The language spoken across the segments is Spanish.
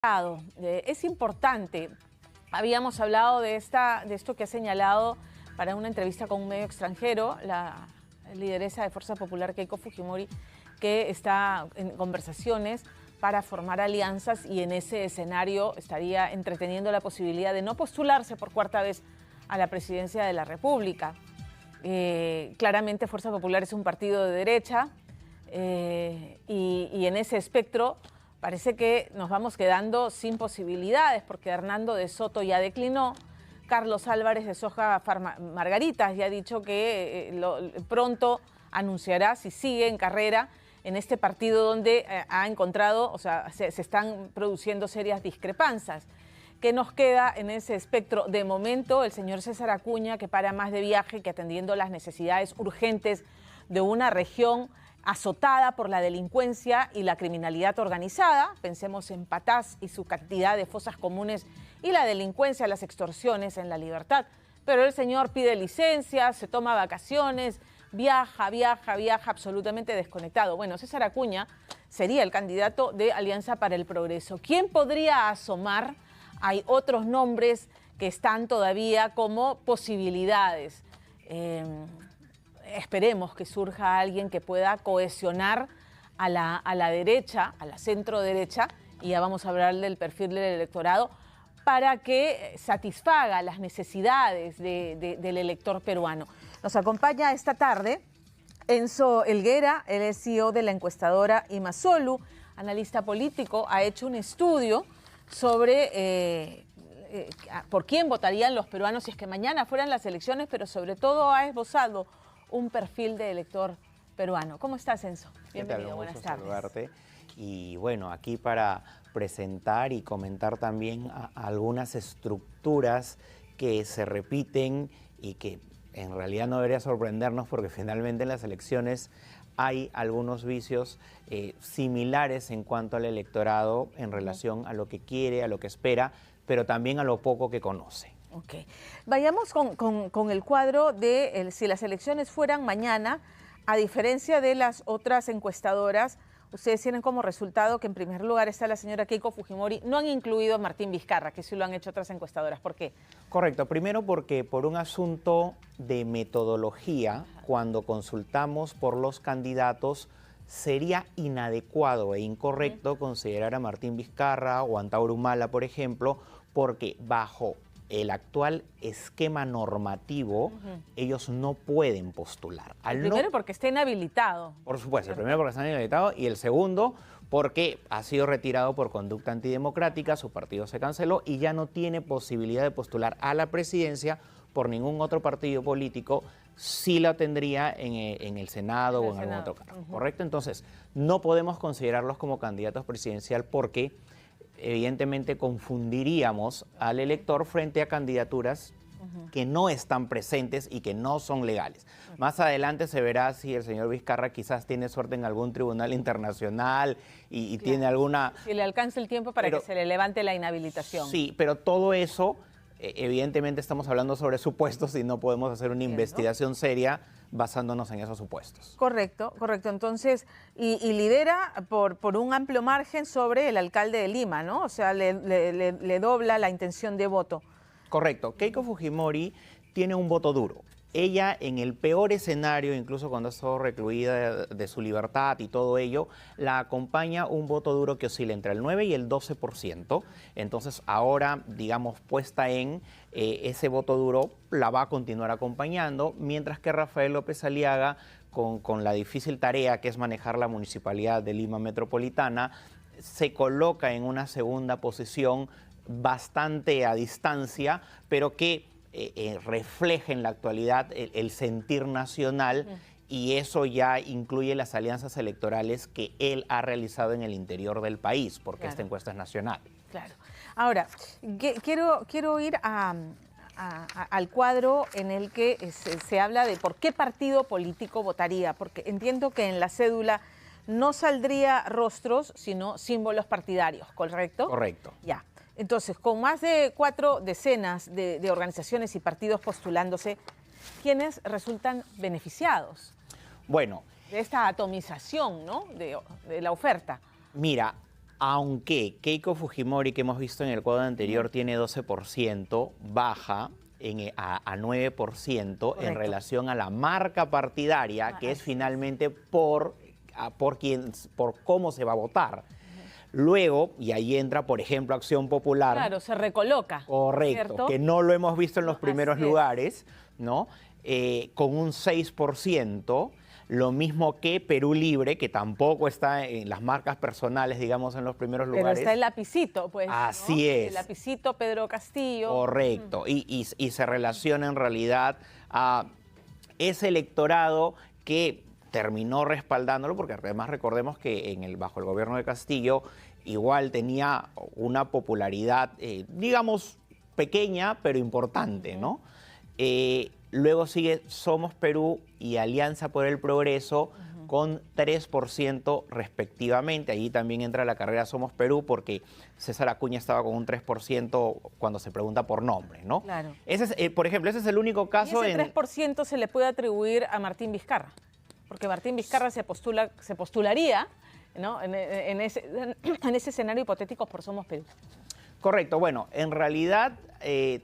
Es importante. Habíamos hablado de esto que ha señalado para una entrevista con un medio extranjero la lideresa de Fuerza Popular, Keiko Fujimori, que está en conversaciones para formar alianzas y en ese escenario estaría entreteniendo la posibilidad de no postularse por cuarta vez a la presidencia de la República. Claramente Fuerza Popular es un partido de derecha y en ese espectro parece que nos vamos quedando sin posibilidades porque Hernando de Soto ya declinó, Carlos Álvarez de Soja Margaritas ya ha dicho que pronto anunciará si sigue en carrera en este partido donde ha encontrado, o sea, se están produciendo serias discrepancias. ¿Qué nos queda en ese espectro? De momento, el señor César Acuña, que para más de viaje, que atendiendo las necesidades urgentes de una región azotada por la delincuencia y la criminalidad organizada, pensemos en Patás y su cantidad de fosas comunes y la delincuencia, las extorsiones en La Libertad. Pero el señor pide licencias, se toma vacaciones, viaja absolutamente desconectado. Bueno, César Acuña sería el candidato de Alianza para el Progreso. ¿Quién podría asomar? Hay otros nombres que están todavía como posibilidades. Esperemos que surja alguien que pueda cohesionar a la derecha, a la centro derecha, y ya vamos a hablar del perfil del electorado, para que satisfaga las necesidades del elector peruano. Nos acompaña esta tarde Enzo Helguera, él es CEO de la encuestadora Imasolu, analista político, ha hecho un estudio sobre por quién votarían los peruanos si es que mañana fueran las elecciones, pero sobre todo ha esbozado un perfil de elector peruano. ¿Cómo estás, Enzo? Bienvenido, buenas tardes. Saludarte. Y bueno, aquí para presentar y comentar también algunas estructuras que se repiten y que en realidad no debería sorprendernos porque finalmente en las elecciones hay algunos vicios similares en cuanto al electorado en relación a lo que quiere, a lo que espera, pero también a lo poco que conoce. Ok. Vayamos con el cuadro de si las elecciones fueran mañana, a diferencia de las otras encuestadoras, ustedes tienen como resultado que en primer lugar está la señora Keiko Fujimori. No han incluido a Martín Vizcarra, que sí lo han hecho otras encuestadoras. ¿Por qué? Correcto. Primero porque por un asunto de metodología, cuando consultamos por los candidatos, sería inadecuado e incorrecto considerar a Martín Vizcarra o a Antauro Humala, por ejemplo, porque bajo el actual esquema normativo, ellos no pueden postular. Primero porque está inhabilitado. Por supuesto, el primero porque está inhabilitado y el segundo porque ha sido retirado por conducta antidemocrática, su partido se canceló y ya no tiene posibilidad de postular a la presidencia por ningún otro partido político, sí la tendría en el Senado o en algún otro cargo, ¿correcto? Entonces, no podemos considerarlos como candidatos presidencial porque evidentemente confundiríamos al elector frente a candidaturas que no están presentes y que no son legales. Más adelante se verá si el señor Vizcarra quizás tiene suerte en algún tribunal internacional y claro, tiene alguna... Si le alcanza el tiempo para que se le levante la inhabilitación. Sí, pero todo eso, evidentemente estamos hablando sobre supuestos y no podemos hacer una investigación seria basándonos en esos supuestos. Correcto, correcto. Entonces, y lidera por un amplio margen sobre el alcalde de Lima, ¿no? O sea, le dobla la intención de voto. Correcto. Keiko Fujimori tiene un voto duro. Ella, en el peor escenario, incluso cuando ha estado recluida de su libertad y todo ello, la acompaña un voto duro que oscila entre el 9 y el 12%. Entonces, ahora, digamos, puesta en ese voto duro, la va a continuar acompañando, mientras que Rafael López Aliaga, con la difícil tarea que es manejar la Municipalidad de Lima Metropolitana, se coloca en una segunda posición bastante a distancia, pero que refleja en la actualidad el sentir nacional y eso ya incluye las alianzas electorales que él ha realizado en el interior del país, porque esta encuesta es nacional. Claro. Ahora, quiero ir al cuadro en el que se habla de por qué partido político votaría, porque entiendo que en la cédula no saldría rostros, sino símbolos partidarios, ¿correcto? Correcto. Ya. Entonces, con más de 4 decenas de organizaciones y partidos postulándose, ¿quiénes resultan beneficiados? Bueno. De esta atomización, ¿no? de la oferta. Mira, Aunque Keiko Fujimori, que hemos visto en el cuadro anterior, tiene 12%, baja a 9% Correcto. en relación a la marca partidaria, que es finalmente por cómo se va a votar. Luego, y ahí entra, por ejemplo, Acción Popular. Claro, se recoloca. Correcto, ¿cierto? que no lo hemos visto en los primeros Así es. lugares, ¿no? Con un 6%. Lo mismo que Perú Libre, que tampoco está en las marcas personales, digamos, en los primeros Pero lugares. está el lapicito, pues. Así ¿no? es. El lapicito Pedro Castillo. Correcto. Y se relaciona en realidad a ese electorado que terminó respaldándolo, porque además recordemos que bajo el gobierno de Castillo igual tenía una popularidad, digamos, pequeña, pero importante, ¿no? Luego sigue Somos Perú y Alianza por el Progreso con 3% respectivamente. Allí también entra la carrera Somos Perú porque César Acuña estaba con un 3% cuando se pregunta por nombre, ¿no? Claro. Ese es, por ejemplo, ese es el único caso Y ese 3% se le puede atribuir a Martín Vizcarra, porque Martín Vizcarra se postularía, ¿no? en ese escenario hipotético por Somos Perú. Correcto. Bueno, en realidad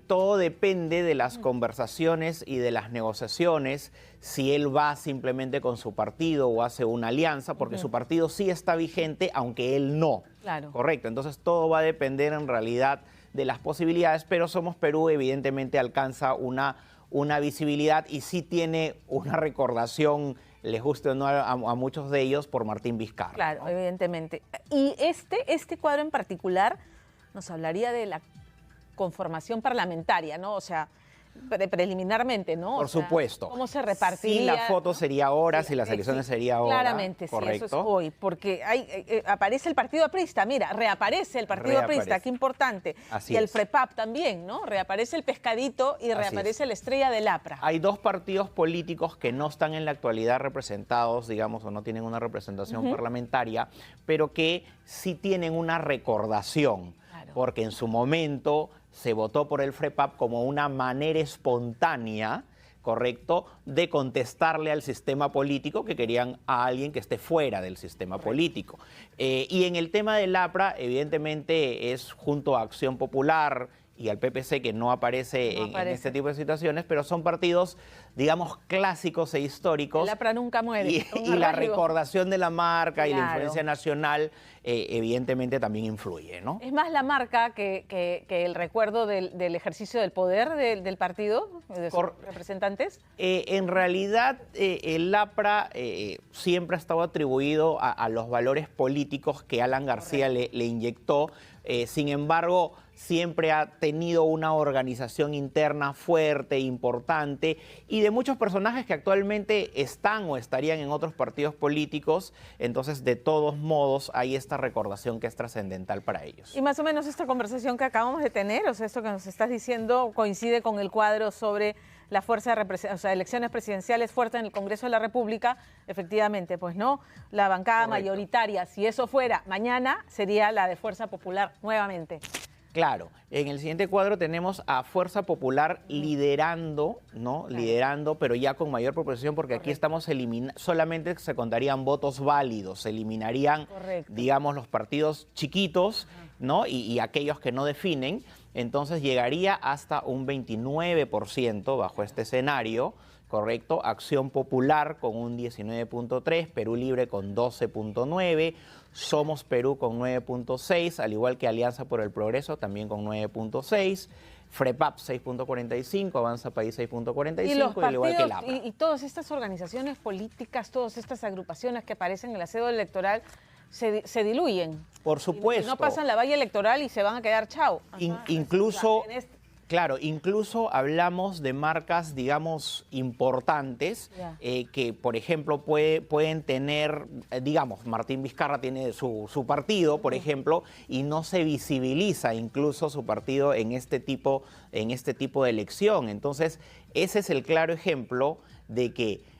todo depende de las conversaciones y de las negociaciones, si él va simplemente con su partido o hace una alianza, porque su partido sí está vigente, aunque él no. Claro. Correcto. Entonces todo va a depender en realidad de las posibilidades, pero Somos Perú evidentemente alcanza una visibilidad y sí tiene una recordación, les guste o no a muchos de ellos, por Martín Vizcarra. Claro, ¿no? evidentemente. Y este cuadro en particular nos hablaría de la conformación parlamentaria, ¿no? O sea, preliminarmente, ¿no? Por supuesto. ¿Cómo se repartiría? Sí, la foto sería ahora, si las Sí, elecciones sería ahora. Claramente, correcto. sí, eso es hoy, porque aparece el partido aprista, mira, reaparece el partido aprista, qué importante. Así y el es. FREPAP también, ¿no? Reaparece el pescadito y reaparece la estrella del APRA. Hay dos partidos políticos que no están en la actualidad representados, digamos, o no tienen una representación parlamentaria, pero que sí tienen una recordación, porque en su momento se votó por el FREPAP como una manera espontánea, ¿correcto?, de contestarle al sistema político, que querían a alguien que esté fuera del sistema político. Y en el tema del APRA, evidentemente es junto a Acción Popular y al PPC, que no aparece en este tipo de situaciones, pero son partidos, digamos, clásicos e históricos. El APRA nunca muere. Y la recordación de la marca y la Claro. influencia nacional, evidentemente también influye, ¿no? ¿Es más la marca que el recuerdo del ejercicio del poder del partido, de sus representantes? En realidad, el APRA siempre ha estado atribuido a los valores políticos que Alan García le inyectó. Sin embargo, siempre ha tenido una organización interna fuerte, importante, y de muchos personajes que actualmente están o estarían en otros partidos políticos. Entonces, de todos modos, hay esta recordación que es trascendental para ellos. Y más o menos esta conversación que acabamos de tener, o sea, esto que nos estás diciendo coincide con el cuadro sobre la fuerza de elecciones presidenciales fuertes en el Congreso de la República. Efectivamente, pues no, la bancada mayoritaria, si eso fuera mañana, sería la de Fuerza Popular nuevamente. Claro, en el siguiente cuadro tenemos a Fuerza Popular liderando, ¿no? Liderando, pero ya con mayor proporción, porque aquí estamos solamente se contarían votos válidos, se eliminarían, digamos, los partidos chiquitos, ¿no? Y aquellos que no definen. Entonces llegaría hasta un 29% bajo este escenario, ¿correcto? Acción Popular con un 19.3%, Perú Libre con 12.9%, Somos Perú con 9.6%, al igual que Alianza por el Progreso también con 9.6%, FREPAP 6.45%, Avanza País 6.45%, al igual que el APRA. Y todas estas organizaciones políticas, todas estas agrupaciones que aparecen en la cédula electoral, se diluyen. Por supuesto. Y no pasan la valla electoral y se van a quedar chao. Incluso, claro, incluso hablamos de marcas, digamos, importantes, que, por ejemplo, pueden tener, digamos, Martín Vizcarra tiene su partido, por ejemplo, y no se visibiliza incluso su partido en este tipo de elección. Entonces, ese es el claro ejemplo de que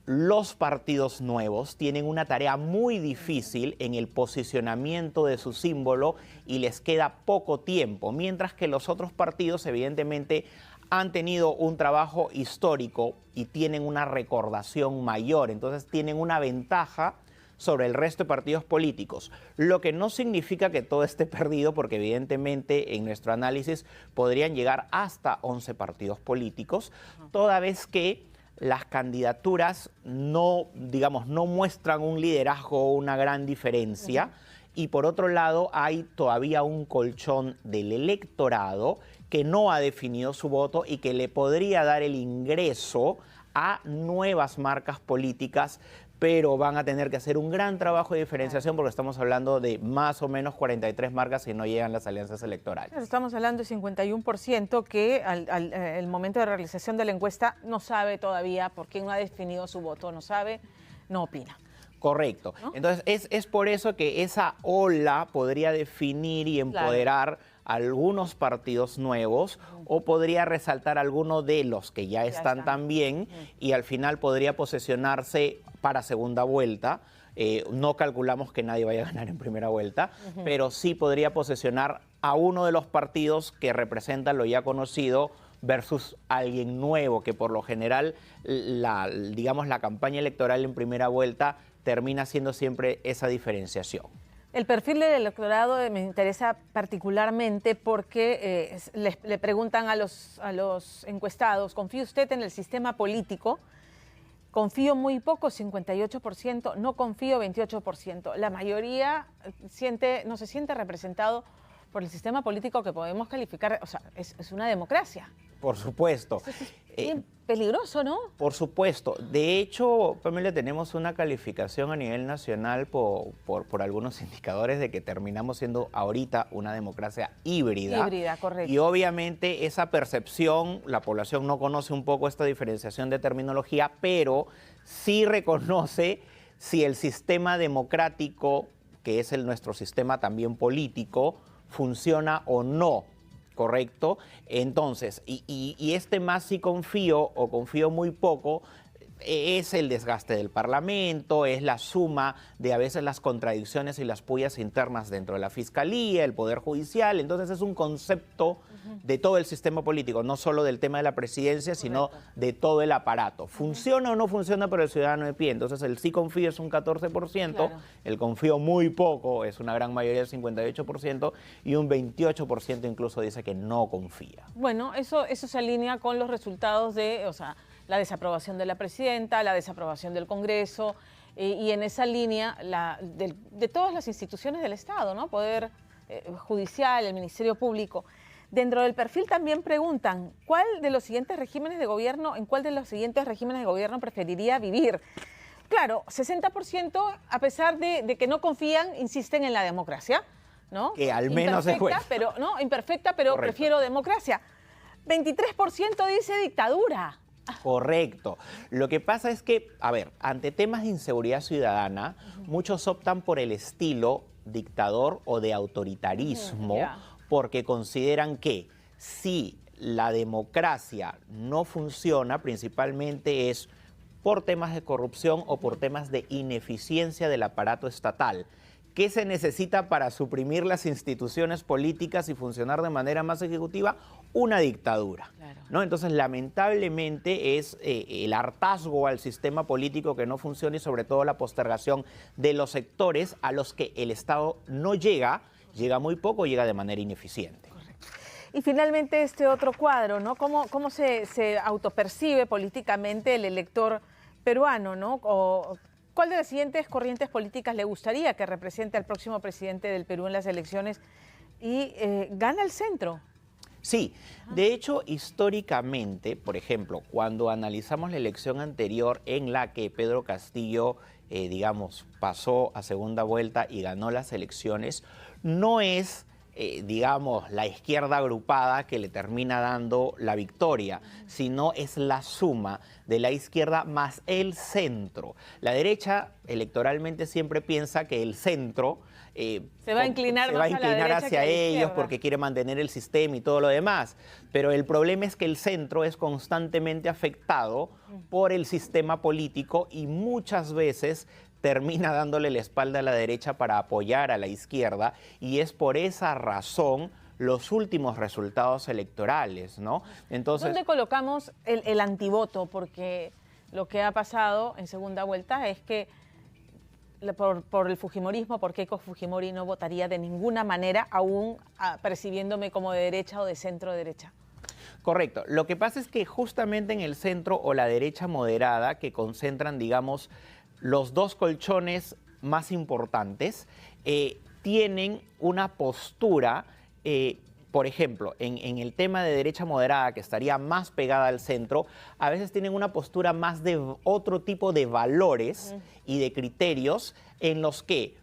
los partidos nuevos tienen una tarea muy difícil en el posicionamiento de su símbolo y les queda poco tiempo, mientras que los otros partidos evidentemente han tenido un trabajo histórico y tienen una recordación mayor, entonces tienen una ventaja sobre el resto de partidos políticos, lo que no significa que todo esté perdido, porque evidentemente en nuestro análisis podrían llegar hasta 11 partidos políticos, toda vez que las candidaturas no, digamos, no muestran un liderazgo o una gran diferencia. Y por otro lado, hay todavía un colchón del electorado que no ha definido su voto y que le podría dar el ingreso a nuevas marcas políticas, pero van a tener que hacer un gran trabajo de diferenciación porque estamos hablando de más o menos 43 marcas y no llegan las alianzas electorales. Estamos hablando de 51% que al momento de realización de la encuesta no sabe todavía por quién no ha definido su voto, no sabe, no opina. Correcto. ¿No? Entonces, es por eso que esa ola podría definir y empoderar algunos partidos nuevos o podría resaltar algunos de los que ya están también y al final podría posesionarse para segunda vuelta. No calculamos que nadie vaya a ganar en primera vuelta, pero sí podría posesionar a uno de los partidos que representan lo ya conocido versus alguien nuevo, que por lo general, digamos, la campaña electoral en primera vuelta termina siendo siempre esa diferenciación. El perfil del electorado me interesa particularmente porque le preguntan a los encuestados, ¿confía usted en el sistema político? Confío muy poco, 58%, no confío, 28%. La mayoría no se siente representado por el sistema político que podemos calificar, o sea, es una democracia. Por supuesto. Es bien peligroso, ¿no? Por supuesto. De hecho, Pamela, tenemos una calificación a nivel nacional por algunos indicadores de que terminamos siendo ahorita una democracia híbrida. Híbrida, correcto. Y obviamente esa percepción, la población no conoce un poco esta diferenciación de terminología, pero sí reconoce si el sistema democrático, que es nuestro sistema también político, funciona o no, ¿correcto? Entonces, y este más si confío o confío muy poco, es el desgaste del Parlamento, es la suma de a veces las contradicciones y las pullas internas dentro de la Fiscalía, el Poder Judicial. Entonces es un concepto de todo el sistema político, no solo del tema de la presidencia, sino de todo el aparato. ¿Funciona o no funciona para el ciudadano de pie? Entonces el sí confío es un 14%, el confío muy poco es una gran mayoría, del 58%, y un 28% incluso dice que no confía. Bueno, eso se alinea con los resultados de, la desaprobación de la presidenta, la desaprobación del Congreso, y en esa línea de todas las instituciones del Estado, ¿no? Poder judicial, el Ministerio Público. Dentro del perfil también preguntan, ¿en cuál de los siguientes regímenes de gobierno preferiría vivir? Claro, 60%, a pesar de que no confían, insisten en la democracia, ¿no? Que al menos es bueno. Imperfecta, pero prefiero democracia. 23% dice dictadura. Correcto. Lo que pasa es que, a ver, ante temas de inseguridad ciudadana, muchos optan por el estilo dictador o de autoritarismo, porque consideran que si la democracia no funciona, principalmente es por temas de corrupción o por temas de ineficiencia del aparato estatal. ¿Qué se necesita para suprimir las instituciones políticas y funcionar de manera más ejecutiva? Una dictadura, ¿no? Entonces, lamentablemente es el hartazgo al sistema político que no funciona y sobre todo la postergación de los sectores a los que el Estado no llega muy poco, llega de manera ineficiente. Correcto. Y finalmente este otro cuadro, ¿no? ¿Cómo se autopercibe políticamente el elector peruano, ¿no? ¿Cuál de las siguientes corrientes políticas le gustaría que represente al próximo presidente del Perú en las elecciones? Y gana el centro. Sí, de hecho, históricamente, por ejemplo, cuando analizamos la elección anterior en la que Pedro Castillo, pasó a segunda vuelta y ganó las elecciones, no es, la izquierda agrupada que le termina dando la victoria, sino es la suma de la izquierda más el centro. La derecha electoralmente siempre piensa que el centro se va a inclinar hacia ellos porque quiere mantener el sistema y todo lo demás. Pero el problema es que el centro es constantemente afectado por el sistema político y muchas veces termina dándole la espalda a la derecha para apoyar a la izquierda, y es por esa razón los últimos resultados electorales, ¿no? Entonces, ¿dónde colocamos el antivoto? Porque lo que ha pasado en segunda vuelta es que por el fujimorismo, por Keiko Fujimori no votaría de ninguna manera, aún percibiéndome como de derecha o de centro derecha. Correcto. Lo que pasa es que justamente en el centro o la derecha moderada, que concentran, digamos, los dos colchones más importantes, tienen una postura, por ejemplo, en el tema de derecha moderada, que estaría más pegada al centro, a veces tienen una postura más de otro tipo de valores y de criterios en los que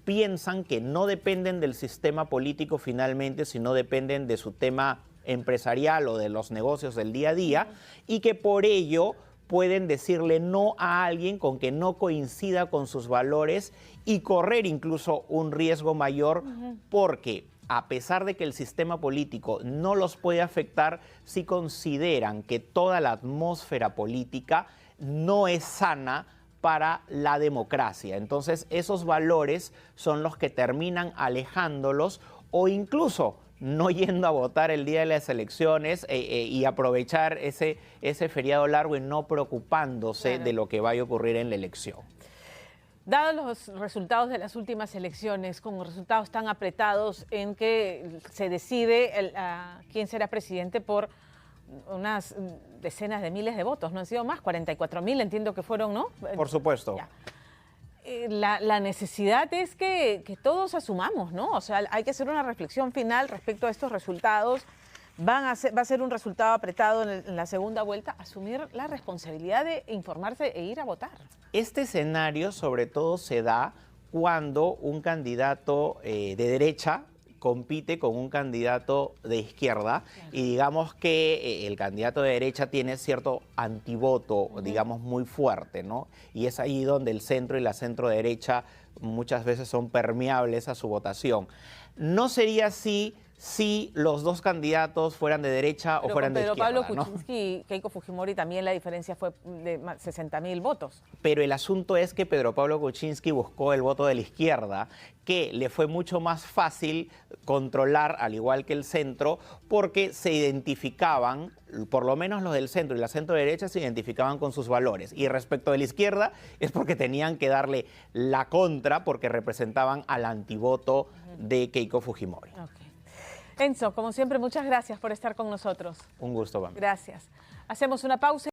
piensan que no dependen del sistema político finalmente, sino dependen de su tema empresarial o de los negocios del día a día, y que por ello pueden decirle no a alguien con que no coincida con sus valores y correr incluso un riesgo mayor, porque a pesar de que el sistema político no los puede afectar, sí consideran que toda la atmósfera política no es sana para la democracia. Entonces, esos valores son los que terminan alejándolos o incluso no yendo a votar el día de las elecciones y aprovechar ese feriado largo y no preocupándose de lo que vaya a ocurrir en la elección. Dados los resultados de las últimas elecciones, con resultados tan apretados en que se decide quién será presidente por unas decenas de miles de votos, no han sido más, 44.000 entiendo que fueron, ¿no? Por supuesto. Ya. La necesidad es que todos asumamos, ¿no? O sea, hay que hacer una reflexión final respecto a estos resultados. Va a ser un resultado apretado en la segunda vuelta, asumir la responsabilidad de informarse e ir a votar. Este escenario sobre todo se da cuando un candidato de derecha compite con un candidato de izquierda, y digamos que el candidato de derecha tiene cierto antivoto, digamos, muy fuerte, ¿no? Y es ahí donde el centro y la centro derecha muchas veces son permeables a su votación. No sería así si los dos candidatos fueran de derecha o fueran de izquierda. Pero Pablo Kuczynski y Keiko Fujimori también la diferencia fue de 60.000 votos. Pero el asunto es que Pedro Pablo Kuczynski buscó el voto de la izquierda, que le fue mucho más fácil controlar, al igual que el centro, porque se identificaban, por lo menos los del centro y la centro derecha se identificaban con sus valores. Y respecto de la izquierda es porque tenían que darle la contra, porque representaban al antivoto de Keiko Fujimori. Okay. Enzo, como siempre, muchas gracias por estar con nosotros. Un gusto, Pamela. Gracias. Hacemos una pausa.